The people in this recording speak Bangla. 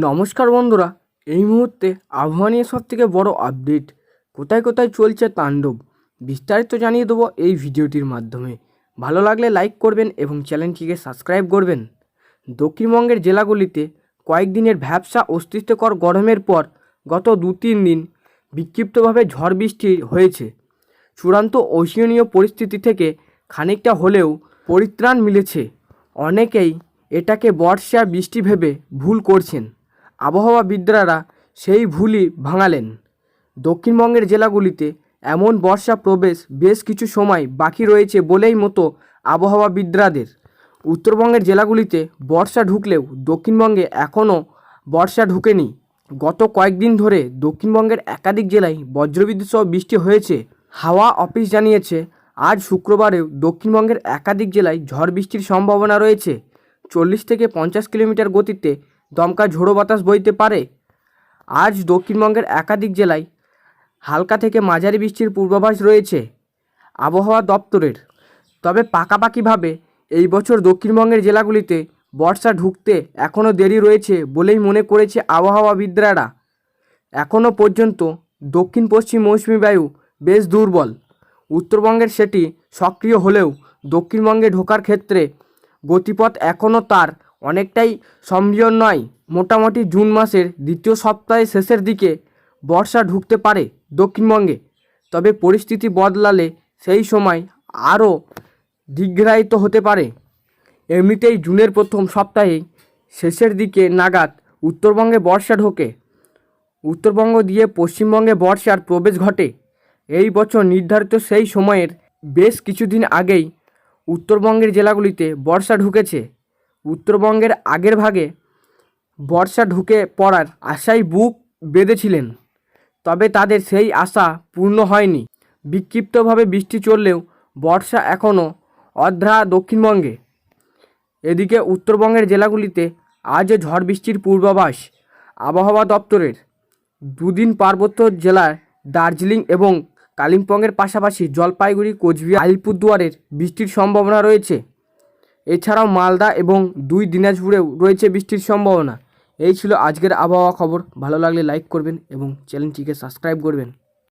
নমস্কার বন্ধুরা, এই মুহূর্তে আবহাওয়া নিয়ে সবথেকে বড় আপডেট, কোথায় কোথায় চলছে তাণ্ডব, বিস্তারিত জানিয়ে দেবো এই ভিডিওটির মাধ্যমে। ভালো লাগলে লাইক করবেন এবং চ্যানেলটিকে সাবস্ক্রাইব করবেন। দক্ষিণবঙ্গের জেলাগুলিতে কয়েকদিনের ভ্যাপসা অস্তিত্বকর গরমের পর গত 2-3 দিন বিক্ষিপ্তভাবে ঝড় বৃষ্টি হয়েছে। চূড়ান্ত অসহনীয় পরিস্থিতি থেকে খানিকটা হলেও পরিত্রাণ মিলেছে। অনেকেই এটাকে বর্ষা বৃষ্টি ভেবে ভুল করছেন। আবহাওয়াবিদরা সেই ভুলই ভাঙালেন। দক্ষিণবঙ্গের জেলাগুলিতে এমন বর্ষা প্রবেশ বেশ কিছু সময় বাকি রয়েছে বলেই মতো আবহাওয়াবিদদের। উত্তরবঙ্গের জেলাগুলিতে বর্ষা ঢুকলেও দক্ষিণবঙ্গে এখনও বর্ষা ঢুকেনি। গত কয়েকদিন ধরে দক্ষিণবঙ্গের একাধিক জেলায় বজ্রবিদ্যুৎ সহ বৃষ্টি হয়েছে। হাওয়া অফিস জানিয়েছে, আজ শুক্রবারেও দক্ষিণবঙ্গের একাধিক জেলায় ঝড় বৃষ্টির সম্ভাবনা রয়েছে। 40 থেকে 50 কিলোমিটার গতিতে দমকা ঝোড়ো বাতাস বইতে পারে। আজ দক্ষিণবঙ্গের একাধিক জেলায় হালকা থেকে মাঝারি বৃষ্টির পূর্বাভাস রয়েছে আবহাওয়া দপ্তরের। তবে পাকাপাকিভাবে এই বছর দক্ষিণবঙ্গের জেলাগুলিতে বর্ষা ঢুকতে এখনও দেরি রয়েছে বলেই মনে করেছে আবহাওয়াবিদরা। এখনও পর্যন্ত দক্ষিণ পশ্চিম মৌসুমি বায়ু বেশ দুর্বল। উত্তরবঙ্গের সেটি সক্রিয় হলেও দক্ষিণবঙ্গে ঢোকার ক্ষেত্রে গতিপথ এখনও তার অনেকটাই সম্ভাব্য নয়। মোটামুটি জুন মাসের দ্বিতীয় সপ্তাহের শেষের দিকে বর্ষা ঢুকতে পারে দক্ষিণবঙ্গে। তবে পরিস্থিতি বদলালে সেই সময় আরও দীর্ঘায়িত হতে পারে। এমনিতেই জুনের প্রথম সপ্তাহে শেষের দিকে নাগাদ উত্তরবঙ্গে বর্ষা ঢোকে। উত্তরবঙ্গ দিয়ে পশ্চিমবঙ্গে বর্ষার প্রবেশ ঘটে। এই বছর নির্ধারিত সেই সময়ের বেশ কিছুদিন আগেই উত্তরবঙ্গের জেলাগুলিতে বর্ষা ঢুকেছে। উত্তরবঙ্গের আগের ভাগে বর্ষা ঢুকে পড়ার আশায় বুক বেঁধেছিলেন, তবে তাদের সেই আশা পূর্ণ হয়নি। বিক্ষিপ্তভাবে বৃষ্টি চললেও বর্ষা এখনও অধরা দক্ষিণবঙ্গে। এদিকে উত্তরবঙ্গের জেলাগুলিতে আজও ঝড় বৃষ্টির পূর্বাভাস আবহাওয়া দপ্তরের। দুদিন পার্বত্য জেলার দার্জিলিং এবং কালিম্পংয়ের পাশাপাশি জলপাইগুড়ি, কোচবিহার, আলিপুরদুয়ারের বৃষ্টির সম্ভাবনা রয়েছে। এছাড়াও মালদা এবং 2 দিনাজপুরেও রয়েছে বৃষ্টির সম্ভাবনা। এই ছিল আজকের আবহাওয়া খবর। ভালো লাগলে লাইক করবেন এবং চ্যানেলটিকে সাবস্ক্রাইব করবেন।